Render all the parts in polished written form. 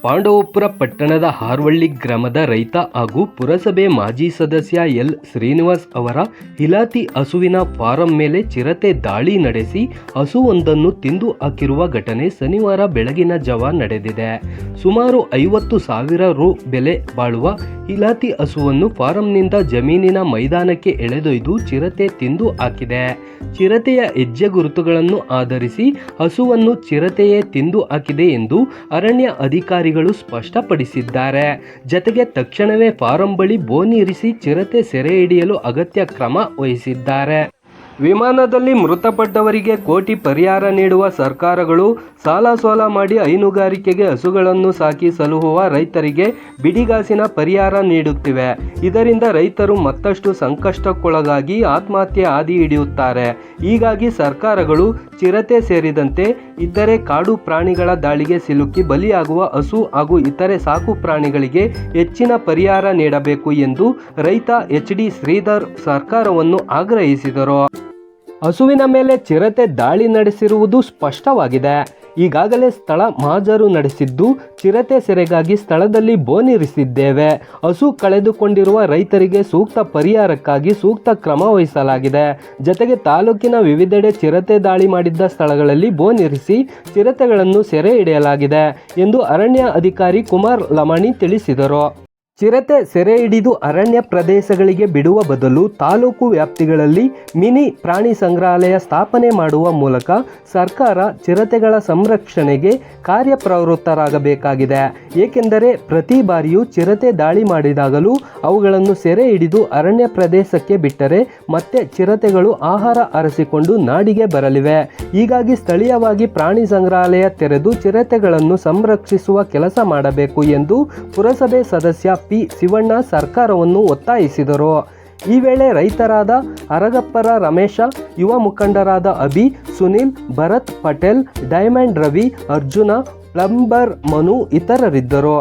ಪಾಂಡವಪುರ ಪಟ್ಟಣದ ಹಾರ್ವಳ್ಳಿ ಗ್ರಾಮದ ರೈತ ಹಾಗೂ ಪುರಸಭೆ ಮಾಜಿ ಸದಸ್ಯ ಎಲ್ ಶ್ರೀನಿವಾಸ್ ಅವರ ಇಲಾತಿ ಹಸುವಿನ ಫಾರಂ ಮೇಲೆ ಚಿರತೆ ದಾಳಿ ನಡೆಸಿ ಹಸುವೊಂದನ್ನು ತಿಂದು ಹಾಕಿರುವ ಘಟನೆ ಶನಿವಾರ ಬೆಳಗಿನ ಜಾವ ನಡೆದಿದೆ. ಸುಮಾರು 50,000 ರು ಬೆಲೆ ಬಾಳುವ ಇಲಾತಿ ಹಸುವನ್ನು ಫಾರಂನಿಂದ ಜಮೀನಿನ ಮೈದಾನಕ್ಕೆ ಎಳೆದೊಯ್ದು ಚಿರತೆ ತಿಂದು ಹಾಕಿದೆ. ಚಿರತೆಯ ಹೆಜ್ಜೆ ಗುರುತುಗಳನ್ನು ಆಧರಿಸಿ ಹಸುವನ್ನು ಚಿರತೆಯೇ ತಿಂದು ಹಾಕಿದೆ ಎಂದು ಅರಣ್ಯ ಅಧಿಕಾರಿಗಳು ಸ್ಪಷ್ಟಪಡಿಸಿದ್ದಾರೆ. ಜತೆಗೆ ತಕ್ಷಣವೇ ಫಾರಂ ಬಳಿ ಬೋನಿ ಇರಿಸಿ ಚಿರತೆ ಸೆರೆ ಹಿಡಿಯಲು ಅಗತ್ಯ ಕ್ರಮ ವಹಿಸಿದ್ದಾರೆ. ವಿಮಾನದಲ್ಲಿ ಮೃತಪಟ್ಟವರಿಗೆ ಕೋಟಿ ಪರಿಹಾರ ನೀಡುವ ಸರ್ಕಾರಗಳು ಸಾಲ ಸೋಲ ಮಾಡಿ ಹೈನುಗಾರಿಕೆಗೆ ಹಸುಗಳನ್ನು ಸಾಕಿ ಸಲಹುವ ರೈತರಿಗೆ ಬಿಡಿಗಾಸಿನ ಪರಿಹಾರ ನೀಡುತ್ತಿವೆ. ಇದರಿಂದ ರೈತರು ಮತ್ತಷ್ಟು ಸಂಕಷ್ಟಕ್ಕೊಳಗಾಗಿ ಆತ್ಮಹತ್ಯೆ ಹಾದಿ ಹಿಡಿಯುತ್ತಾರೆ. ಹೀಗಾಗಿ ಸರ್ಕಾರಗಳು ಚಿರತೆ ಸೇರಿದಂತೆ ಇತರೆ ಕಾಡು ಪ್ರಾಣಿಗಳ ದಾಳಿಗೆ ಸಿಲುಕಿ ಬಲಿಯಾಗುವ ಹಸು ಹಾಗೂ ಇತರೆ ಸಾಕು ಪ್ರಾಣಿಗಳಿಗೆ ಹೆಚ್ಚಿನ ಪರಿಹಾರ ನೀಡಬೇಕು ಎಂದು ರೈತ ಎಚ್ ಡಿ ಶ್ರೀಧರ್ ಸರ್ಕಾರವನ್ನು ಆಗ್ರಹಿಸಿದರು. ಹಸುವಿನ ಮೇಲೆ ಚಿರತೆ ದಾಳಿ ನಡೆಸಿರುವುದು ಸ್ಪಷ್ಟವಾಗಿದೆ. ಈಗಾಗಲೇ ಸ್ಥಳ ಮಹಜರು ನಡೆಸಿದ್ದು ಚಿರತೆ ಸೆರೆಗಾಗಿ ಸ್ಥಳದಲ್ಲಿ ಬೋನಿರಿಸಿದ್ದೇವೆ. ಹಸು ಕಳೆದುಕೊಂಡಿರುವ ರೈತರಿಗೆ ಸೂಕ್ತ ಪರಿಹಾರಕ್ಕಾಗಿ ಸೂಕ್ತ ಕ್ರಮ ವಹಿಸಲಾಗಿದೆ. ಜತೆಗೆ ತಾಲೂಕಿನ ವಿವಿಧೆಡೆ ಚಿರತೆ ದಾಳಿ ಮಾಡಿದ್ದ ಸ್ಥಳಗಳಲ್ಲಿ ಬೋನಿರಿಸಿ ಚಿರತೆಗಳನ್ನು ಸೆರೆ ಹಿಡಿಯಲಾಗಿದೆ ಎಂದು ಅರಣ್ಯ ಅಧಿಕಾರಿ ಕುಮಾರ್ ಲಮಾಣಿ ತಿಳಿಸಿದರು. ಚಿರತೆ ಸೆರೆ ಹಿಡಿದು ಅರಣ್ಯ ಪ್ರದೇಶಗಳಿಗೆ ಬಿಡುವ ಬದಲು ತಾಲೂಕು ವ್ಯಾಪ್ತಿಗಳಲ್ಲಿ ಮಿನಿ ಪ್ರಾಣಿ ಸಂಗ್ರಹಾಲಯ ಸ್ಥಾಪನೆ ಮಾಡುವ ಮೂಲಕ ಸರ್ಕಾರ ಚಿರತೆಗಳ ಸಂರಕ್ಷಣೆಗೆ ಕಾರ್ಯಪ್ರವೃತ್ತರಾಗಬೇಕಾಗಿದೆ. ಏಕೆಂದರೆ ಪ್ರತಿ ಬಾರಿಯೂ ಚಿರತೆ ದಾಳಿ ಮಾಡಿದಾಗಲೂ ಅವುಗಳನ್ನು ಸೆರೆ ಹಿಡಿದು ಅರಣ್ಯ ಪ್ರದೇಶಕ್ಕೆ ಬಿಟ್ಟರೆ ಮತ್ತೆ ಚಿರತೆಗಳು ಆಹಾರ ಅರಸಿಕೊಂಡು ನಾಡಿಗೆ ಬರಲಿವೆ. ಹೀಗಾಗಿ ಸ್ಥಳೀಯವಾಗಿ ಪ್ರಾಣಿ ಸಂಗ್ರಹಾಲಯ ತೆರೆದು ಚಿರತೆಗಳನ್ನು ಸಂರಕ್ಷಿಸುವ ಕೆಲಸ ಮಾಡಬೇಕು ಎಂದು ಪುರಸಭೆ ಸದಸ್ಯ ಪಿ ಶಿವಣ್ಣ ಸರ್ಕಾರವನ್ನು ಒತ್ತಾಯಿಸಿದರು. ಈ ವೇಳೆ ರೈತರಾದ ಅರಗಪ್ಪರ ರಮೇಶ, ಯುವ ಮುಖಂಡರಾದ ಅಭಿ, ಸುನಿಲ್, ಭರತ್ ಪಟೇಲ್, ಡೈಮಂಡ್ ರವಿ, ಅರ್ಜುನ, ಪ್ಲಂಬರ್ ಮನು ಇತರರಿದ್ದರು.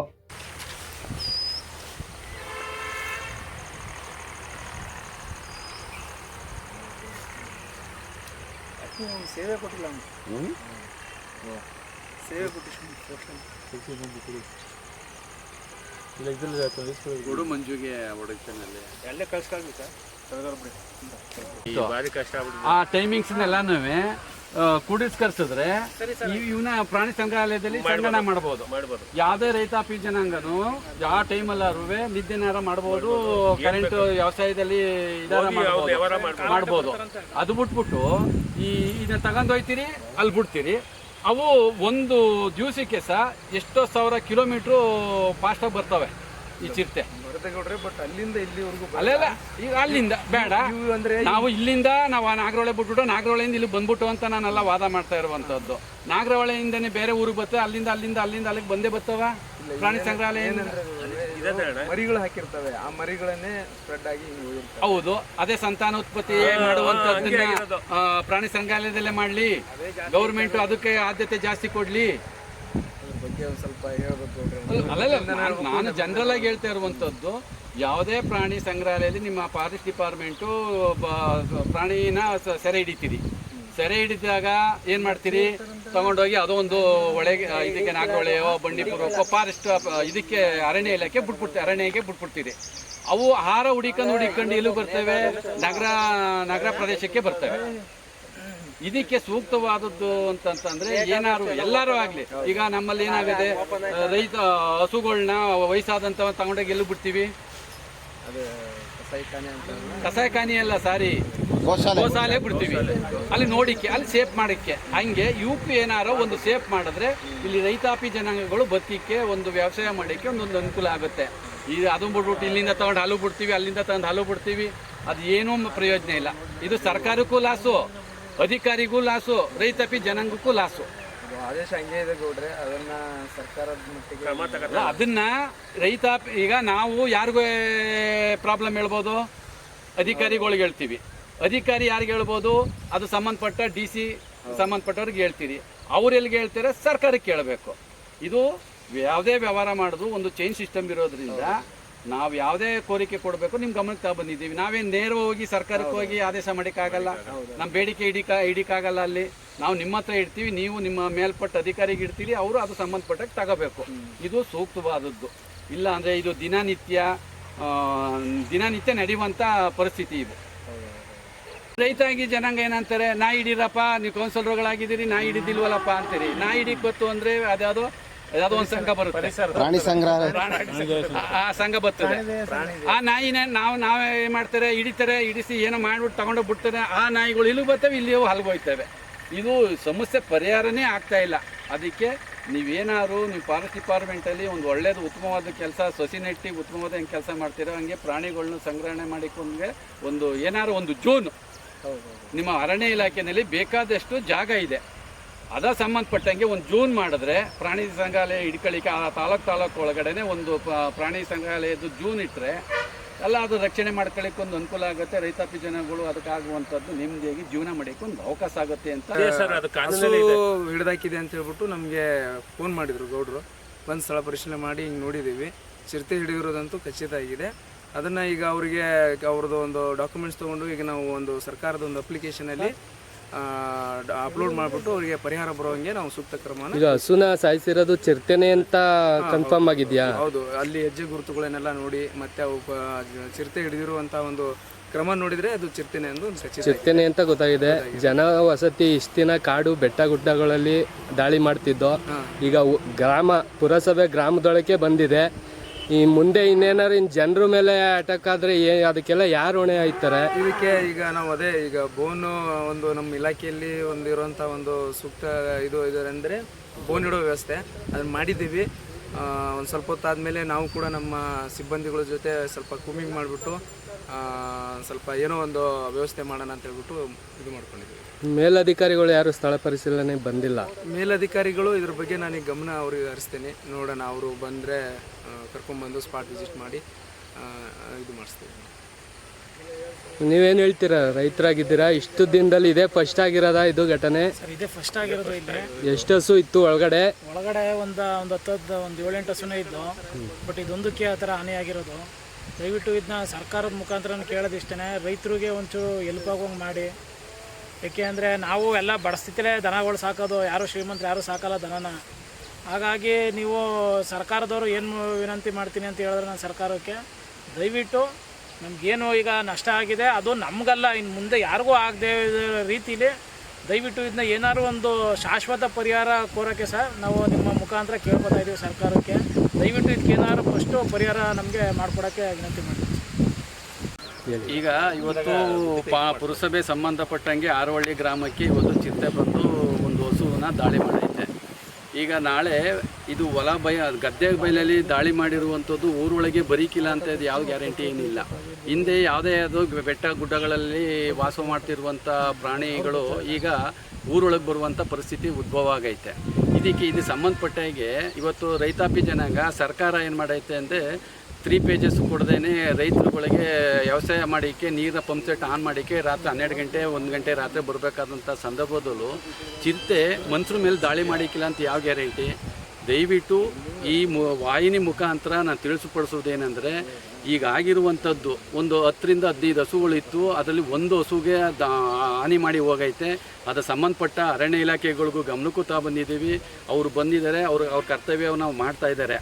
ಕೊಡು ಮಂಜುಗೆ ಎಲ್ಲೇ ಕಳ್ಸ್ಕೊಳ್ಬೇಕಾ ಭಾರಿ ಕಷ್ಟ ಆ ಟೈಮಿಂಗ್ಸ್ನೆಲ್ಲಾನು ಕೂಡಿಸ್ಕರ್ಸಿದ್ರೆ ಇವನ ಪ್ರಾಣಿ ಸಂಗ್ರಹಾಲಯದಲ್ಲಿ ಸಂಗ್ರಹಣೆ ಮಾಡಬಹುದು. ಯಾವುದೇ ರೈತಾಪಿ ಜನಾಂಗನು ಯಾವ ಟೈಮಲ್ಲಾರು ನಿದ್ದೆನಾರ ಮಾಡಬಹುದು, ಕರೆಂಟ್ ವ್ಯವಸಾಯದಲ್ಲಿ ಇದಾರ ಮಾಡಬಹುದು. ಅದು ಬಿಟ್ಬಿಟ್ಟು ಇದನ್ನ ತಗೊಂಡೋಯ್ತೀರಿ, ಅಲ್ಲಿ ಬಿಡ್ತೀರಿ. ಅವು ಒಂದು ದಿವಸಕ್ಕೆ ಎಷ್ಟೋ 1000 ಕಿಲೋಮೀಟ್ರು ಫಾಸ್ಟಾಗಿ ಬರ್ತವೆ ಈ ಚಿರತೆ. ಬಟ್ ಅಲ್ಲಿಂದ ಇಲ್ಲಿವರೆಗೂ ಅಲ್ಲೆಲ್ಲ ಈಗ ಅಲ್ಲಿಂದ ಬೇಡ ಅಂದ್ರೆ ನಾವು ಇಲ್ಲಿಂದ ನಾವು ನಾಗರಹೊಳೆ ಬಿಟ್ಬಿಟ್ಟು ನಾಗರಹೊಳೆಯಿಂದ ಇಲ್ಲಿ ಬಂದ್ಬಿಟ್ಟು ಅಂತ ನಾನೆಲ್ಲ ವಾದ ಮಾಡ್ತಾ ಇರುವಂತದ್ದು. ನಾಗರಹೊಳೆಯಿಂದನೇ ಬೇರೆ ಊರಿಗೆ ಬರ್ತವೆ, ಅಲ್ಲಿಂದ ಅಲ್ಲಿಗೆ ಬಂದೇ ಬರ್ತವ ಪ್ರಾಣಿ ಸಂಗ್ರಹಾಲಯ. ಮರಿಗಳು ಹಾಕಿರ್ತವೆ, ಆ ಮರಿಗಳನ್ನೇ ಸ್ಪ್ರೆಡ್ ಆಗಿ ಹೌದು. ಅದೇ ಸಂತಾನೋತ್ಪತ್ತಿ ಮಾಡುವಂತದ್ದನ್ನ ಪ್ರಾಣಿ ಸಂಗ್ರಹಾಲಯದಲ್ಲೇ ಮಾಡ್ಲಿ. ಗೌರ್ಮೆಂಟ್ ಅದಕ್ಕೆ ಆದ್ಯತೆ ಜಾಸ್ತಿ ಕೊಡ್ಲಿ. ಸ್ವಲ್ಪ ನಾನು ಜನರಲ್ ಆಗಿ ಹೇಳ್ತಾ ಇರುವಂತದ್ದು, ಯಾವುದೇ ಪ್ರಾಣಿ ಸಂಗ್ರಹಾಲಯದಲ್ಲಿ ನಿಮ್ಮ ಫಾರೆಸ್ಟ್ ಡಿಪಾರ್ಟ್ಮೆಂಟು ಪ್ರಾಣಿನ ಸೆರೆ ಹಿಡಿತೀರಿ. ಸೆರೆ ಹಿಡಿದಾಗ ಏನ್ ಮಾಡ್ತೀರಿ, ತಗೊಂಡೋಗಿ ಅದೋ ಒಂದು ಒಳಗೆ ಇದಕ್ಕೆ ನಾಗರಹೊಳೆಯೋ ಬಂಡೀಪುರಕ್ಕೋ ಫಾರೆಸ್ಟ್ ಇದಕ್ಕೆ ಅರಣ್ಯ ಇಲಾಖೆ ಅರಣ್ಯಕ್ಕೆ ಬಿಟ್ಬಿಡ್ತೀರಿ. ಅವು ಆಹಾರ ಹುಡಿಕೊಂಡು ಎಲ್ಲೂ ಬರ್ತವೆ, ನಗರ ಪ್ರದೇಶಕ್ಕೆ ಬರ್ತವೆ. ಇದಕ್ಕೆ ಸೂಕ್ತವಾದದ್ದು ಅಂತಂದ್ರೆ ಏನಾರು ಎಲ್ಲರೂ ಆಗ್ಲಿ. ಈಗ ನಮ್ಮಲ್ಲಿ ಏನಾಗಿದೆ, ರೈತ ಹಸುಗಳನ್ನ ವಯಸ್ಸಾದಂತ ತಗೊಂಡೋಗಿ ಎಲ್ಲೂ ಬಿಡ್ತೀವಿ, ಕಸಾಯಿಖಾನೆ ಅಲ್ಲ ಸಾರಿ ಗೋಶಾಲೆ ಬಿಡ್ತೀವಿ. ಅಲ್ಲಿ ನೋಡಿಕ್ಕೆ, ಅಲ್ಲಿ ಸೇಫ್ ಮಾಡಕ್ಕೆ. ಹಂಗೆ ಇವಕ್ಕೂ ಏನಾರೋ ಒಂದು ಸೇಫ್ ಮಾಡಿದ್ರೆ ಇಲ್ಲಿ ರೈತಾಪಿ ಜನಾಂಗಗಳು ಬದುಕಿಕ್ಕೆ, ಒಂದು ವ್ಯವಸಾಯ ಮಾಡಕ್ಕೆ ಒಂದೊಂದು ಅನುಕೂಲ ಆಗುತ್ತೆ. ಇದು ಅದನ್ನ ಬಿಟ್ಬಿಟ್ಟು ಇಲ್ಲಿಂದ ತಗೊಂಡು ಹಾಲು ಬಿಡ್ತೀವಿ, ಅಲ್ಲಿಂದ ತಗೊಂಡು ಹಾಲು ಬಿಡ್ತೀವಿ, ಅದು ಏನೂ ಪ್ರಯೋಜನ ಇಲ್ಲ. ಇದು ಸರ್ಕಾರಕ್ಕೂ ಲಾಸು, ಅಧಿಕಾರಿಗೂ ಲಾಸು, ರೈತಾಪಿ ಜನಾಂಗಕ್ಕೂ ಲಾಸು. ಆದೇಶ ಹಂಗೆ ಇದೆ ಗೌಡ್ರೆ, ಅದನ್ನ ಸರ್ಕಾರದ ಅದನ್ನ ರೈತಾಪಿ ಈಗ ನಾವು ಯಾರಿಗೂ ಪ್ರಾಬ್ಲಮ್ ಹೇಳ್ಬೋದು, ಅಧಿಕಾರಿಗಳಿಗೆ ಹೇಳ್ತೀವಿ. ಅಧಿಕಾರಿ ಯಾರಿಗೆ ಹೇಳ್ಬೋದು, ಅದು ಸಂಬಂಧಪಟ್ಟ DC ಸಂಬಂಧಪಟ್ಟವ್ರಿಗೆ ಹೇಳ್ತೀರಿ. ಅವ್ರು ಎಲ್ಲಿಗೆ ಹೇಳ್ತಾರೆ, ಸರ್ಕಾರಕ್ಕೆ ಕೇಳಬೇಕು. ಇದು ಯಾವುದೇ ವ್ಯವಹಾರ ಮಾಡೋದು ಒಂದು ಚೈನ್ ಸಿಸ್ಟಮ್ ಇರೋದ್ರಿಂದ ನಾವು ಯಾವುದೇ ಕೋರಿಕೆ ಕೊಡಬೇಕು ನಿಮ್ಮ ಗಮನಕ್ಕೆ ಬಂದಿದ್ದೀವಿ. ನಾವೇನು ನೇರವಾಗಿ ಹೋಗಿ ಸರ್ಕಾರಕ್ಕೆ ಹೋಗಿ ಆದೇಶ ಮಾಡೋಕ್ಕಾಗಲ್ಲ, ನಮ್ಮ ಬೇಡಿಕೆ ಇಡಿಕಾಗಲ್ಲ. ಅಲ್ಲಿ ನಾವು ನಿಮ್ಮ ಹತ್ರ ಇಡ್ತೀವಿ, ನೀವು ನಿಮ್ಮ ಮೇಲ್ಪಟ್ಟ ಅಧಿಕಾರಿಗೆ ಇಡ್ತೀರಿ, ಅವರು ಅದು ಸಂಬಂಧಪಟ್ಟಾಗ ತಗೋಬೇಕು. ಇದು ಸೂಕ್ತವಾದದ್ದು. ಇಲ್ಲ ಅಂದರೆ ಇದು ದಿನನಿತ್ಯ ನಡೆಯುವಂಥ ಪರಿಸ್ಥಿತಿ ಇದು. ರೈತಾಗಿ ಜನಾಂಗ ಏನಂತಾರೆ, ನಾ ಹಿಡೀರಪ್ಪ, ನೀವು ಕೌನ್ಸಿಲರ್ಗಳಾಗಿದ್ದೀರಿ, ನಾ ಹಿಡಿದಿಲ್ವಲ್ಲಪ್ಪ ಅಂತೀರಿ. ನಾ ಹಿಡಿಕ್ ಗೊತ್ತು ಅಂದರೆ ಯಾವುದೋ ಒಂದು ಸಂಘ ಬರುತ್ತೆ, ಪ್ರಾಣಿ ಸಂಗ್ರಹಾಲಯ, ಆ ಸಂಘ ಬರ್ತದೆ. ಆ ನಾಯಿನ ನಾವೇ ಏನ್ ಮಾಡ್ತಾರೆ, ಹಿಡಿಸಿ ಏನೋ ಮಾಡ್ಬಿಟ್ಟು ತಗೊಂಡೋಗ್ಬಿಡ್ತಾರೆ. ಆ ನಾಯಿಗಳು ಇಲ್ಲಿ ಬರ್ತವೆ, ಇಲ್ಲಿ ಹಲ್ಗೋಯ್ತವೆ. ಇದು ಸಮಸ್ಯೆ ಪರಿಹಾರನೇ ಆಗ್ತಾ ಇಲ್ಲ. ಅದಕ್ಕೆ ನೀವು ಫಾರೆಸ್ಟ್ ಡಿಪಾರ್ಟ್ಮೆಂಟಲ್ಲಿ ಒಂದು ಒಳ್ಳೇದು ಉತ್ತಮವಾದ ಕೆಲಸ, ಸಸಿ ನೆಟ್ಟಿ ಉತ್ತಮವಾದ ಹೆಂಗೆ ಕೆಲಸ ಮಾಡ್ತೀರೋ ಹಂಗೆ ಪ್ರಾಣಿಗಳನ್ನ ಸಂಗ್ರಹಣೆ ಮಾಡಿಕೊಂಡ್ರೆ ಒಂದು ಜೂನ್ ನಿಮ್ಮ ಅರಣ್ಯ ಇಲಾಖೆಯಲ್ಲಿ ಬೇಕಾದಷ್ಟು ಜಾಗ ಇದೆ, ಅದ ಸಂಬಂಧಪಟ್ಟಂಗೆ ಒಂದು ಜೂನ್ ಮಾಡಿದ್ರೆ ಪ್ರಾಣಿ ಸಂಗ್ರಹಾಲಯ ಹಿಡ್ಕೊಳ್ಳಿಕ್ಕೆ ಆ ತಾಲೂಕು ಒಳಗಡೆ ಒಂದು ಪ್ರಾಣಿ ಸಂಗ್ರಹಾಲಯದ ಜೂನ್ ಇಟ್ಟರೆ ಎಲ್ಲ ಅದು ರಕ್ಷಣೆ ಮಾಡ್ಕೊಳ್ಳಿಕ್ಕೆ ಒಂದು ಅನುಕೂಲ ಆಗುತ್ತೆ. ರೈತಾಪಿ ಜನಗಳು ಅದಕ್ಕಾಗುವಂಥದ್ದು ನೆಮ್ಮದಿಯಾಗಿ ಜೀವನ ಮಾಡೋಕ್ಕೆ ಒಂದು ಅವಕಾಶ ಆಗುತ್ತೆ ಅಂತ. ಹಿಡಿದಾಕಿದೆ ಅಂತ ಹೇಳ್ಬಿಟ್ಟು ನಮಗೆ ಫೋನ್ ಮಾಡಿದ್ರು ಗೌಡ್ರು. ಬಂದು ಸ್ಥಳ ಪರಿಶೀಲನೆ ಮಾಡಿ ಹಿಂಗೆ ನೋಡಿದ್ದೀವಿ, ಚಿರತೆ ಹಿಡಿದಿರೋದಂತೂ ಖಚಿತ ಆಗಿದೆ. ಅದನ್ನು ಈಗ ಅವರಿಗೆ ಅವ್ರದ್ದು ಒಂದು ಡಾಕ್ಯುಮೆಂಟ್ಸ್ ತೊಗೊಂಡು ಈಗ ನಾವು ಒಂದು ಸರ್ಕಾರದ ಒಂದು ಅಪ್ಲಿಕೇಶನಲ್ಲಿ ಅಪ್ಲೋಡ್ ಮಾಡಿಬಿಟ್ಟು ಅವರಿಗೆ ಪರಿಹಾರ ಬರೋಂಗೆ ನಾವು ಸೂಕ್ತ ಕ್ರಮನ. ಈಗ ಹಸುನ ಸಾಯಿಸಿರೋದು ಚಿರತೆನೆ ಅಂತ ಕನ್ಫರ್ಮ್ ಆಗಿದೆಯಾ? ಹೌದು, ಅಲ್ಲಿ ಹೆಜ್ಜೆ ಗುರುತುಗಳನ್ನೆಲ್ಲ ನೋಡಿ ಮತ್ತೆ ಅವು ಚಿರತೆ ಹಿಡಿದಿರುವಂಥ ಒಂದು ಕ್ರಮ ನೋಡಿದ್ರೆ ಅದು ಚಿರತೆನೆ ಚಿರತೆನೆ ಅಂತ ಗೊತ್ತಾಗಿದೆ. ಜನ ವಸತಿ ಇಷ್ಟು ದಿನ ಕಾಡು ಬೆಟ್ಟ ಗುಡ್ಡಗಳಲ್ಲಿ ದಾಳಿ ಮಾಡ್ತಿದ್ದೋ, ಈಗ ಪುರಸಭೆ ಗ್ರಾಮದೊಳಗೆ ಬಂದಿದೆ. ಈ ಮುಂದೆ ಇನ್ನೇನಾದ್ರು ಜನರ ಮೇಲೆ ಅಟ್ಯಾಕ್ ಆದ್ರೆ ಅದಕ್ಕೆಲ್ಲ ಯಾರು ಹೊಣೆ ಆಯ್ತಾರೆ? ಇದಕ್ಕೆ ಈಗ ನಾವು ಈಗ ಬೋನು ಒಂದು ನಮ್ಮ ಇಲಾಖೆಯಲ್ಲಿ ಇರುವಂಥ ಒಂದು ಸೂಕ್ತ ಇದು ಅಂದರೆ ಬೋನ್ ಇಡೋ ವ್ಯವಸ್ಥೆ ಅದನ್ನು ಮಾಡಿದ್ದೀವಿ. ಒಂದು ಸ್ವಲ್ಪ ಹೊತ್ತಾದಮೇಲೆ ನಾವು ಕೂಡ ನಮ್ಮ ಸಿಬ್ಬಂದಿಗಳ ಜೊತೆ ಸ್ವಲ್ಪ ಕೂಮಿಂಗ್ ಮಾಡಿಬಿಟ್ಟು ಸ್ವಲ್ಪ ಏನೋ ಒಂದು ವ್ಯವಸ್ಥೆ ಮಾಡೋಣ ಅಂತ ಹೇಳ್ಬಿಟ್ಟು ಇದು ಮಾಡ್ಕೊಂಡಿದ್ದೀವಿ. ಮೇಲಧಿಕಾರಿಗಳು ಯಾರು ಸ್ಥಳ ಪರಿಶೀಲನೆ ಬಂದಿಲ್ಲ? ಮೇಲಧಿಕಾರಿಗಳು ಇದ್ರ ಬಗ್ಗೆ ನನಗೆ ಗಮನ ಅವ್ರಿಗೆ ಹರಿಸ್ತೇನೆ, ನೋಡೋಣ. ಅವರು ಬಂದರೆ ಕರ್ಕೊಂಡ್ಬಂದು ಸ್ಪಾಟ್ ವಿಸಿಟ್ ಮಾಡಿ ಇದು ಮಾಡಿಸ್ತೀವಿ. ನೀವೇನು ಹೇಳ್ತೀರಾ? ರೈತರಾಗಿದ್ದೀರಾ, ಇಷ್ಟು ದಿನದಲ್ಲಿ ಇದೇ ಫಸ್ಟ್ ಆಗಿರೋದ ಇದು ಘಟನೆ? ಇದೇ ಫಸ್ಟ್ ಆಗಿರೋದು. ಇಲ್ಲಿ ಎಷ್ಟು ಹಸು ಇತ್ತು ಒಳಗಡೆ? ಒಂದು 7-8 ಹಸುನೇ ಇದ್ದು, ಬಟ್ ಇದೊಂದಕ್ಕೆ ಆ ಥರ ಹಾನಿಯಾಗಿರೋದು. ದಯವಿಟ್ಟು ಇದನ್ನ ಸರ್ಕಾರದ ಮುಖಾಂತರ ಕೇಳೋದಿಷ್ಟೇ, ರೈತರಿಗೆ ಒಂಚೂರು ಹೆಲ್ಪ್ ಆಗೋಂಗೆ ಮಾಡಿ. ಏಕೆ ಅಂದರೆ ನಾವು ಎಲ್ಲ ಬಡಸ್ಥಿತಿಲೇ ದನಗಳು ಸಾಕೋದು, ಯಾರು ಶ್ರೀಮಂತರು ಯಾರೂ ಸಾಕಲ್ಲ ದನನ. ಹಾಗಾಗಿ ನೀವು ಸರ್ಕಾರದವರು ಏನು ವಿನಂತಿ ಮಾಡ್ತೀನಿ ಅಂತ ಹೇಳಿದ್ರೆ ನಾನು ಸರ್ಕಾರಕ್ಕೆ, ದಯವಿಟ್ಟು ನಮಗೇನು ಈಗ ನಷ್ಟ ಆಗಿದೆ ಅದು ನಮಗಲ್ಲ, ಇನ್ನು ಮುಂದೆ ಯಾರಿಗೂ ಆಗದೆ ರೀತಿಲಿ ದಯವಿಟ್ಟು ಇದನ್ನ ಏನಾದ್ರು ಒಂದು ಶಾಶ್ವತ ಪರಿಹಾರ ಕೋರೋಕ್ಕೆ ಸಹ ನಾವು ನಿಮ್ಮ ಮುಖಾಂತರ ಕೇಳ್ಕೊತಾ ಇದ್ದೀವಿ ಸರ್ಕಾರಕ್ಕೆ. ದಯವಿಟ್ಟು ಇದಕ್ಕೇನಾದ್ರು ಫಸ್ಟು ಪರಿಹಾರ ನಮಗೆ ಮಾಡಿಕೊಡೋಕ್ಕೆ ವಿನಂತಿ ಮಾಡ್ತೀವಿ. ಈಗ ಇವತ್ತು ಪುರಸಭೆ ಸಂಬಂಧಪಟ್ಟಂಗೆ ಹಾರವಳ್ಳಿ ಗ್ರಾಮಕ್ಕೆ ಇವತ್ತು ಚಿರತೆ ಬಂದು ಒಂದು ಹಸುವನ್ನ ದಾಳಿ ಮಾಡೈತೆ. ಈಗ ನಾಳೆ ಇದು ಗದ್ದೆ ಬಯಲಲ್ಲಿ ದಾಳಿ ಮಾಡಿರುವಂಥದ್ದು ಊರೊಳಗೆ ಬರೀಕಿಲ್ಲ ಅಂತ ಇದು ಯಾವ ಗ್ಯಾರಂಟಿ ಏನಿಲ್ಲ. ಹಿಂದೆ ಯಾವುದೇ ಅದು ಬೆಟ್ಟ ಗುಡ್ಡಗಳಲ್ಲಿ ವಾಸ ಮಾಡ್ತಿರುವಂಥ ಪ್ರಾಣಿಗಳು ಈಗ ಊರೊಳಗೆ ಬರುವಂಥ ಪರಿಸ್ಥಿತಿ ಉದ್ಭವ ಆಗೈತೆ. ಇದು ಸಂಬಂಧಪಟ್ಟಾಗೆ ಇವತ್ತು ರೈತಾಪಿ ಜನಾಂಗ ಸರ್ಕಾರ ಏನು ಮಾಡೈತೆ ಅಂದರೆ 3 pages ಕೊಡದೇನೆ ರೈತರುಗಳಿಗೆ ವ್ಯವಸಾಯ ಮಾಡೋಕ್ಕೆ ನೀರಿನ ಪಂಪ್ ಸೆಟ್ ಆನ್ ಮಾಡೋಕ್ಕೆ ರಾತ್ರಿ 12 ಗಂಟೆ 1 ಗಂಟೆ ರಾತ್ರಿ ಬರಬೇಕಾದಂಥ ಸಂದರ್ಭದಲ್ಲೂ ಚಿರತೆ ಮನುಷ್ಯರ ಮೇಲೆ ದಾಳಿ ಮಾಡೋಕ್ಕಿಲ್ಲ ಅಂತ ಯಾವ ಗ್ಯಾರಂಟಿ? ದಯವಿಟ್ಟು ಈ ವಾಹಿನಿ ಮುಖಾಂತರ ನಾನು ತಿಳಿಸಿಪಡಿಸೋದೇನೆಂದರೆ, ಈಗ ಆಗಿರುವಂಥದ್ದು ಒಂದು 10ರಿಂದ 15 ಹಸುಗಳಿತ್ತು, ಅದರಲ್ಲಿ ಒಂದು ಹಸುಗೆ ಹಾನಿ ಮಾಡಿ ಹೋಗೈತೆ. ಅದು ಸಂಬಂಧಪಟ್ಟ ಅರಣ್ಯ ಇಲಾಖೆಗಳಿಗೂ ಗಮನಕ್ಕೂ ಬಂದಿದ್ದೀವಿ. ಅವರು ಬಂದಿದ್ದಾರೆ, ಅವ್ರ ಕರ್ತವ್ಯವನ್ನು ನಾವು ಮಾಡ್ತಾಯಿದ್ದಾರೆ.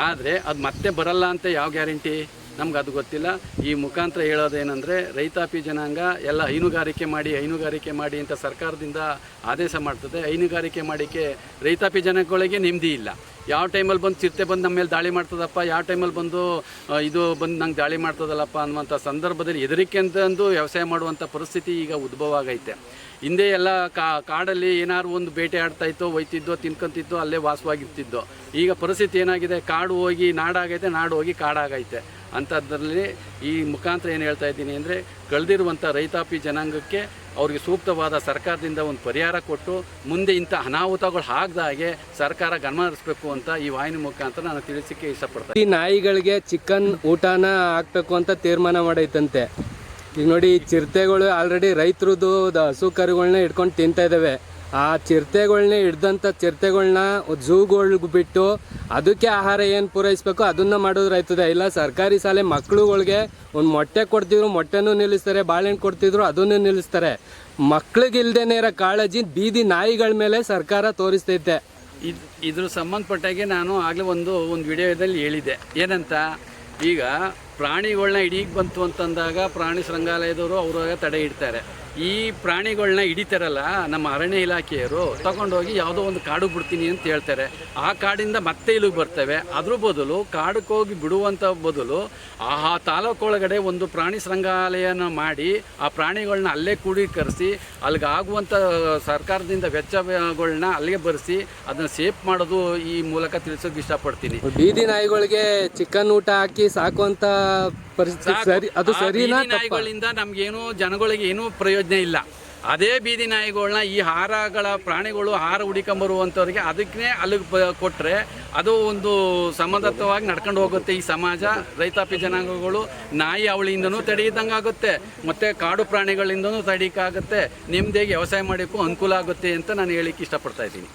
ಆದರೆ ಅದು ಮತ್ತೆ ಬರಲ್ಲ ಅಂತ ಯಾವ ಗ್ಯಾರಂಟಿ? ನಮ್ಗೆ ಅದು ಗೊತ್ತಿಲ್ಲ. ಈ ಮುಖಾಂತರ ಹೇಳೋದೇನೆಂದರೆ, ರೈತಾಪಿ ಜನಾಂಗ ಎಲ್ಲ ಹೈನುಗಾರಿಕೆ ಮಾಡಿ ಅಂತ ಸರ್ಕಾರದಿಂದ ಆದೇಶ ಮಾಡ್ತದೆ. ಹೈನುಗಾರಿಕೆ ಮಾಡೋಕ್ಕೆ ರೈತಾಪಿ ಜನಗಳಿಗೆ ನೆಮ್ಮದಿ ಇಲ್ಲ. ಯಾವ ಟೈಮಲ್ಲಿ ಬಂದು ಚಿರತೆ ಬಂದು ನಮ್ಮ ಮೇಲೆ ದಾಳಿ ಮಾಡ್ತದಪ್ಪ, ಯಾವ ಟೈಮಲ್ಲಿ ಬಂದು ನಂಗೆ ದಾಳಿ ಮಾಡ್ತದಲ್ಲಪ್ಪ ಅನ್ನುವಂಥ ಸಂದರ್ಭದಲ್ಲಿ ಹೆದರಿಕೆ ಅಂತಂದು ವ್ಯವಸಾಯ ಮಾಡುವಂಥ ಪರಿಸ್ಥಿತಿ ಈಗ ಉದ್ಭವ ಆಗೈತೆ. ಹಿಂದೆ ಎಲ್ಲ ಕಾಡಲ್ಲಿ ಏನಾದ್ರು ಒಂದು ಬೇಟೆ ಆಡ್ತಾಯಿತ್ತೋ, ಒಯ್ತಿದ್ದೋ, ತಿನ್ಕೊಂತಿದ್ದೋ, ಅಲ್ಲೇ ವಾಸವಾಗಿರ್ತಿದ್ದೋ. ಈಗ ಪರಿಸ್ಥಿತಿ ಏನಾಗಿದೆ, ಕಾಡು ಹೋಗಿ ನಾಡಾಗೈತೆ, ನಾಡು ಹೋಗಿ ಕಾಡಾಗೈತೆ. ಅಂಥದ್ರಲ್ಲಿ ಈ ಮುಖಾಂತರ ಏನು ಹೇಳ್ತಾ ಇದ್ದೀನಿ ಅಂದರೆ, ಕಳೆದಿರುವಂಥ ರೈತಾಪಿ ಜನಾಂಗಕ್ಕೆ ಅವ್ರಿಗೆ ಸೂಕ್ತವಾದ ಸರ್ಕಾರದಿಂದ ಒಂದು ಪರಿಹಾರ ಕೊಟ್ಟು ಮುಂದೆ ಇಂಥ ಅನಾಹುತಗಳು ಆಗದಾಗೆ ಸರ್ಕಾರ ಗಮನ ಹರಿಸಬೇಕು ಅಂತ ಈ ವಾಹಿನಿ ಮುಖಾಂತರ ನಾನು ತಿಳಿಸೋಕ್ಕೆ ಇಷ್ಟಪಡ್ತೀನಿ. ಈ ನಾಯಿಗಳಿಗೆ ಚಿಕನ್ ಊಟನ ಹಾಕ್ಬೇಕು ಅಂತ ತೀರ್ಮಾನ ಮಾಡೈತಂತೆ. ಈಗ ನೋಡಿ, ಚಿರತೆಗಳು ಆಲ್ರೆಡಿ ರೈತರದ್ದು ಹಸು ಕರುಗಳನ್ನ ಹಿಡ್ಕೊಂಡು ತಿಂತಾ ಇದ್ದಾವೆ. ಆ ಚಿರತೆಗಳ್ನೇ ಹಿಡ್ದಂಥ ಚಿರತೆಗಳ್ನ ಝೂಗಳ್ಗೆ ಬಿಟ್ಟು ಅದಕ್ಕೆ ಆಹಾರ ಏನು ಪೂರೈಸಬೇಕು ಅದನ್ನು ಮಾಡೋದ್ರಾಯ್ತದೆ. ಇಲ್ಲ ಸರ್ಕಾರಿ ಶಾಲೆ ಮಕ್ಳುಗಳಿಗೆ ಒಂದು ಮೊಟ್ಟೆ ಕೊಡ್ತಿದ್ರು, ಮೊಟ್ಟೆನೂ ನಿಲ್ಲಿಸ್ತಾರೆ, ಬಾಳೆಹಣ್ಣು ಕೊಡ್ತಿದ್ರು ಅದನ್ನು ನಿಲ್ಲಿಸ್ತಾರೆ. ಮಕ್ಳಿಗಿಲ್ದೇನೆ ಇರೋ ಕಾಳಜಿ ಬೀದಿ ನಾಯಿಗಳ ಮೇಲೆ ಸರ್ಕಾರ ತೋರಿಸ್ತೈತೆ. ಇದ್ರ ಸಂಬಂಧಪಟ್ಟಾಗೆ ನಾನು ಆಗಲೇ ಒಂದು ವಿಡಿಯೋದಲ್ಲಿ ಹೇಳಿದ್ದೆ ಏನಂತ, ಈಗ ಪ್ರಾಣಿಗಳನ್ನ ಹಿಡೀಗೆ ಬಂತು ಅಂತಂದಾಗ ಪ್ರಾಣಿ ಸಂಗ್ರಹಾಲಯದವರು ಅವ್ರಾಗ ತಡೆ ಇಡ್ತಾರೆ. ಈ ಪ್ರಾಣಿಗಳನ್ನ ಹಿಡಿತಾರಲ್ಲ ನಮ್ಮ ಅರಣ್ಯ ಇಲಾಖೆಯವರು ತಗೊಂಡೋಗಿ ಯಾವುದೋ ಒಂದು ಕಾಡು ಬಿಡ್ತೀನಿ ಅಂತ ಹೇಳ್ತಾರೆ. ಆ ಕಾಡಿಂದ ಮತ್ತೆ ಇಲ್ಲಿಗೆ ಬರ್ತವೆ. ಅದ್ರ ಬದಲು ಕಾಡಕ್ಕೆ ಹೋಗಿ ಬಿಡುವಂಥ ಬದಲು ಆ ತಾಲೂಕೊಳಗಡೆ ಒಂದು ಪ್ರಾಣಿ ಸಂಗ್ರಹಾಲಯನ ಮಾಡಿ ಆ ಪ್ರಾಣಿಗಳನ್ನ ಅಲ್ಲೇ ಕೂಡೀಕರಿಸಿ ಅಲ್ಲಿಗೆ ಆಗುವಂಥ ಸರ್ಕಾರದಿಂದ ವೆಚ್ಚಗಳನ್ನ ಅಲ್ಲಿಗೆ ಬರೆಸಿ ಅದನ್ನು ಸೇಫ್ ಮಾಡೋದು ಈ ಮೂಲಕ ತಿಳಿಸೋಕೆ ಇಷ್ಟಪಡ್ತೀನಿ. ಬೀದಿ ನಾಯಿಗಳಿಗೆ ಚಿಕನ್ ಊಟ ಹಾಕಿ ಸಾಕುವಂಥ ಪರಿಸ್ಥಿತಿ ಸರಿ, ಅದು ಸರಿನಾ? ನಾಯಿಗಳಿಂದ ನಮ್ಗೇನು ಜನಗಳಿಗೆ ಏನೂ ಪ್ರಯೋಜನ ಇಲ್ಲ. ಅದೇ ಬೀದಿ ನಾಯಿಗಳನ್ನ ಈ ಆಹಾರಗಳ ಪ್ರಾಣಿಗಳು ಆಹಾರ ಹುಡಿಕೊಂಬರುವಂಥವ್ರಿಗೆ ಅದಕ್ಕೆ ಅಲ್ಲಿಗೆ ಕೊಟ್ಟರೆ ಅದು ಒಂದು ಸಮಂಜಸವಾಗಿ ನಡ್ಕೊಂಡು ಹೋಗುತ್ತೆ. ಈ ಸಮಾಜ ರೈತಾಪಿ ಜನಾಂಗಗಳು ನಾಯಿ ಅವಳಿಯಿಂದನೂ ತಡೆಯಿದ್ದಂಗೆ ಆಗುತ್ತೆ, ಮತ್ತು ಕಾಡು ಪ್ರಾಣಿಗಳಿಂದನೂ ತಡೀಕಾಗುತ್ತೆ, ನೆಮ್ಮದಿಯಾಗಿ ವ್ಯವಸಾಯ ಮಾಡೋಕ್ಕೂ ಅನುಕೂಲ ಆಗುತ್ತೆ ಅಂತ ನಾನು ಹೇಳಿಕ್ಕೆ ಇಷ್ಟಪಡ್ತಾ ಇದ್ದೀನಿ.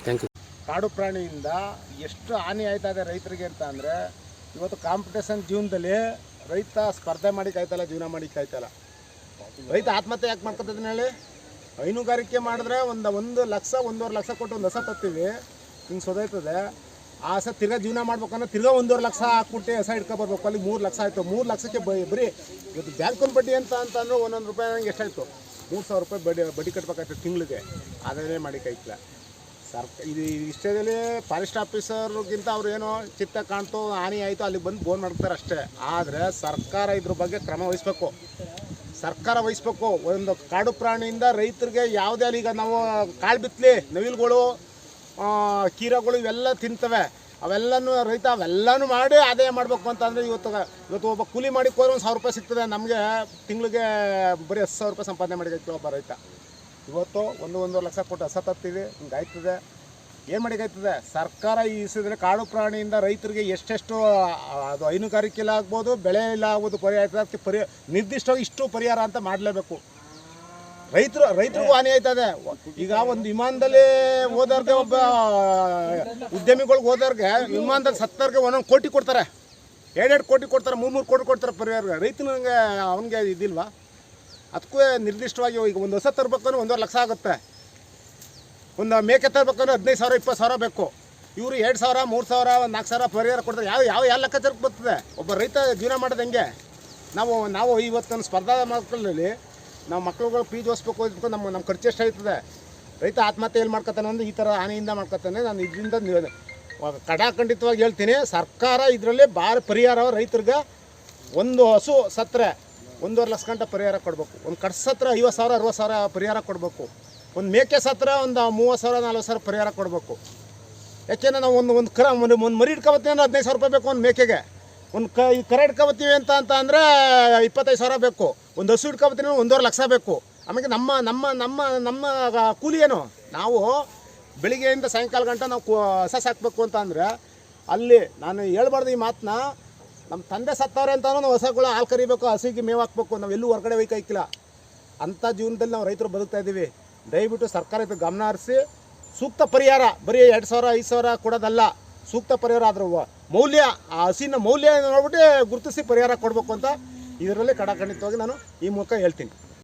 Thank you. ಕಾಡು ಪ್ರಾಣಿಯಿಂದ ಎಷ್ಟು ಹಾನಿ ಆಯ್ತಾ ಇದೆ ರೈತರಿಗೆ ಅಂತ ಅಂದರೆ, ಇವತ್ತು ಕಾಂಪಿಟೇಷನ್ ಜೀವನದಲ್ಲಿ ರೈತ ಸ್ಪರ್ಧೆ ಮಾಡಿಕ್ಕೆ ಆಯ್ತಲ್ಲ, ಜೀವನ ಮಾಡಿಕ್ಕೆ ಆಯ್ತಲ್ಲ. ರೈತ ಆತ್ಮಹತ್ಯೆ ಯಾಕೆ ಮಾಡ್ಕೊತಿದ್ದೀನಿ ಹೇಳಿ? ಹೈನುಗಾರಿಕೆ ಮಾಡಿದ್ರೆ ಒಂದು ಲಕ್ಷ 1.5 ಲಕ್ಷ ಕೊಟ್ಟು ಒಂದು ಹಸ ತತ್ತೀವಿ, ಹಿಂಗೆ ಸೊದೈತದೆ. ಆ ಹಸ ತಿರ್ಗಾ ಜೀವನ ಮಾಡ್ಬೇಕಂದ್ರೆ ತಿರ್ಗಾ 1.5 ಲಕ್ಷ ಹಾಕ್ಬಿಟ್ಟು ಹಸ ಇಟ್ಕೊಬರ್ಬೇಕು. ಅಲ್ಲಿ 3 ಲಕ್ಷ ಆಯಿತು. 3 ಲಕ್ಷಕ್ಕೆ ಬರೀ ಇವತ್ತು ಬ್ಯಾಂಕಿನ ಬಡ್ಡಿ ಅಂತಂದ್ರೆ 1 ರೂಪಾಯಿ ನಂಗೆ ಎಷ್ಟಾಯಿತು? 3,000 ರೂಪಾಯಿ ಬಡ್ಡಿ ಕಟ್ಬೇಕಾಯ್ತು ತಿಂಗಳಿಗೆ. ಅದನ್ನೇ ಮಾಡಿಕಾಯ್ತಿಲ್ಲ ಇದು ಇಷ್ಟದಲ್ಲಿ ಫಾರೆಸ್ಟ್ ಆಫೀಸರ್ಗಿಂತ ಅವ್ರು ಏನೋ ಚಿತ್ತ ಕಾಣ್ತು, ಹಾನಿ ಆಯಿತು, ಅಲ್ಲಿಗೆ ಬಂದು ಬೋನ್ ಮಾಡ್ತಾರೆ ಅಷ್ಟೇ. ಆದರೆ ಸರ್ಕಾರ ಇದ್ರ ಬಗ್ಗೆ ಕ್ರಮ ವಹಿಸ್ಬೇಕು. ಸರ್ಕಾರ ವಹಿಸ್ಬೇಕು. ಒಂದು ಕಾಡು ಪ್ರಾಣಿಯಿಂದ ರೈತರಿಗೆ ಯಾವುದೇ ಅಲ್ಲಿ, ಈಗ ನಾವು ಕಾಳು ಬಿತ್ತಲಿ, ನವಿಲುಗಳು, ಕೀರಗಳು ಇವೆಲ್ಲ ತಿಂತವೆ. ಅವೆಲ್ಲನೂ ರೈತ ಅವೆಲ್ಲನೂ ಮಾಡಿ ಆದಾಯ ಮಾಡಬೇಕು ಅಂತಂದರೆ ಇವತ್ತು ಒಬ್ಬ ಕೂಲಿ ಮಾಡಿ ಹೋದ್ರೆ 1,000 ರೂಪಾಯಿ ಸಿಗ್ತದೆ. ನಮಗೆ ತಿಂಗಳಿಗೆ ಬರೀ 10,000 ರೂಪಾಯಿ ಸಂಪಾದನೆ ಮಾಡಿಕೈತಿ ಒಬ್ಬ ರೈತ. ಇವತ್ತು 1.5 ಲಕ್ಷ ಕೊಟ್ಟು ಹಸ ತತ್ತೀವಿ, ಹಿಂಗೆ ಆಯ್ತದೆ. ಏನು ಮಾಡಿಕಾಯ್ತದೆ? ಸರ್ಕಾರ ಈ ಇಸಿದ್ರೆ ಕಾಡು ಪ್ರಾಣಿಯಿಂದ ರೈತರಿಗೆ ಎಷ್ಟೆಷ್ಟು ಅದು ಹೈನುಗಾರಿಕೆ ಇಲ್ಲ ಆಗ್ಬೋದು, ಬೆಳೆ ಇಲ್ಲ ಆಗ್ಬೋದು, ಪರಿಹಾರ ಅದಕ್ಕೆ ನಿರ್ದಿಷ್ಟವಾಗಿ ಇಷ್ಟು ಪರಿಹಾರ ಅಂತ ಮಾಡಲೇಬೇಕು. ರೈತರಿಗೂ ಹಾನಿ ಆಯ್ತದೆ. ಈಗ ಒಂದು ವಿಮಾನದಲ್ಲಿ ಹೋದವ್ರಿಗೆ, ಒಬ್ಬ ಉದ್ಯಮಿಗಳಿಗೆ ಹೋದವ್ರಿಗೆ ವಿಮಾನದಲ್ಲಿ ಸತ್ತವ್ರಿಗೆ 1 ಕೋಟಿ ಕೊಡ್ತಾರೆ, 2 ಕೋಟಿ ಕೊಡ್ತಾರೆ, 3 ಕೋಟಿ ಕೊಡ್ತಾರೆ ಪರಿಹಾರ. ರೈತನಿಗೆ ಅವನಿಗೆ ಇದಿಲ್ವಾ? ಅದಕ್ಕೂ ನಿರ್ದಿಷ್ಟವಾಗಿ ಈಗ ಒಂದು ಹೊಸ ತರಬೇಕಂದ್ರೆ 1.5 ಲಕ್ಷ ಆಗುತ್ತೆ. ಒಂದು ಮೇಕೆ ತರಬೇಕಂದ್ರೆ 15,000 20,000 ಬೇಕು. ಇವರು 2,000 3,000 4,000 ಪರಿಹಾರ ಕೊಡ್ತಾರೆ. ಯಾವ ಲೆಕ್ಕಾಚಾರಕ್ಕೆ ಬರ್ತದೆ? ಒಬ್ಬ ರೈತ ಜೀವನ ಮಾಡೋದು ಹೆಂಗೆ? ನಾವು ಇವತ್ತು ಸ್ಪರ್ಧಾ ಮಕ್ಕಳಲ್ಲಿ ನಾವು ಮಕ್ಕಳುಗಳು ಫೀಸ್ ಓದಿಸ್ಬೇಕು ಅಂತ ನಮ್ಮ ಖರ್ಚು ಎಷ್ಟಾಗ್ತದೆ? ರೈತ ಆತ್ಮಹತ್ಯೆ ಎಲ್ಲಿ ಮಾಡ್ಕೊತಾನೆ ಅಂದರೆ ಈ ಥರ ಹಾನಿಯಿಂದ ಮಾಡ್ಕೊತಾನೆ. ನಾನು ಇದರಿಂದ ಕಡಾಖಂಡಿತವಾಗಿ ಹೇಳ್ತೀನಿ, ಸರ್ಕಾರ ಇದರಲ್ಲಿ ಭಾರಿ ಪರಿಹಾರ ರೈತರಿಗೆ. ಒಂದು ಹಸು ಸತ್ತರೆ 1.5 ಲಕ್ಷ ಗಂಟೆ ಪರಿಹಾರ ಕೊಡಬೇಕು. ಒಂದು ಕಟ್ಸ ಸತ್ರ 50,000 60,000 ಪರಿಹಾರ ಕೊಡಬೇಕು. ಒಂದು ಮೇಕೆ ಸತ್ರ ಒಂದು 30,000 40,000 ಪರಿಹಾರ ಕೊಡಬೇಕು. ಯಾಕೆಂದರೆ ನಾವು ಒಂದು ಮರಿ ಇಟ್ಕೊಬತ್ತೀವಿ ಅಂದ್ರೆ 15,000 ರೂಪಾಯಿ ಬೇಕು ಒಂದು ಮೇಕೆಗೆ. ಒಂದು ಕರೆ ಇಟ್ಕೊಬತ್ತೀವಿ ಅಂತ ಅಂದರೆ 25,000 ಬೇಕು. ಒಂದು ಹಸು ಇಟ್ಕೊಬತ್ತೀವಿ 1.5 ಲಕ್ಷ ಬೇಕು. ಆಮೇಲೆ ನಮ್ಮ ಕೂಲಿ ಏನು? ನಾವು ಬೆಳಿಗ್ಗೆಯಿಂದ ಸಾಯಂಕಾಲ ಗಂಟೆ ನಾವು ಹಸ ಸಾಕಬೇಕು ಅಂತ ಅಂದರೆ ಅಲ್ಲಿ ನಾನು ಹೇಳ್ಬಾರ್ದು ಈ ಮಾತನ್ನ. ನಮ್ಮ ತಂದೆ ಸತ್ತವ್ರೆ ಅಂತಲೂ ನಾವು ಹಸಗಳು ಹಾಲು ಕರಿಬೇಕು, ಹಸಿಗೆ ಮೇವು ಹಾಕ್ಬೇಕು. ನಾವು ಎಲ್ಲೂ ಹೊರಗಡೆ ಒಯ್ಕಾಯ್ಕಿಲ್ಲ. ಅಂಥ ಜೀವನದಲ್ಲಿ ನಾವು ರೈತರು ಬದುಕ್ತಾ ಇದ್ದೀವಿ. ದಯವಿಟ್ಟು ಸರ್ಕಾರ ಇದು ಗಮನ ಹರಿಸಿ ಸೂಕ್ತ ಪರಿಹಾರ, ಬರೀ 2,000 5,000 ಕೊಡೋದಲ್ಲ, ಸೂಕ್ತ ಪರಿಹಾರ ಅದ್ರ ಮೌಲ್ಯ, ಆ ಹಸಿನ ಮೌಲ್ಯ ನೋಡ್ಬಿಟ್ಟು ಗುರುತಿಸಿ ಪರಿಹಾರ ಕೊಡಬೇಕು ಅಂತ ಇದರಲ್ಲಿ ಕಡಾಖಂಡಿತವಾಗಿ ನಾನು ಈ ಮೂಲಕ ಹೇಳ್ತೀನಿ.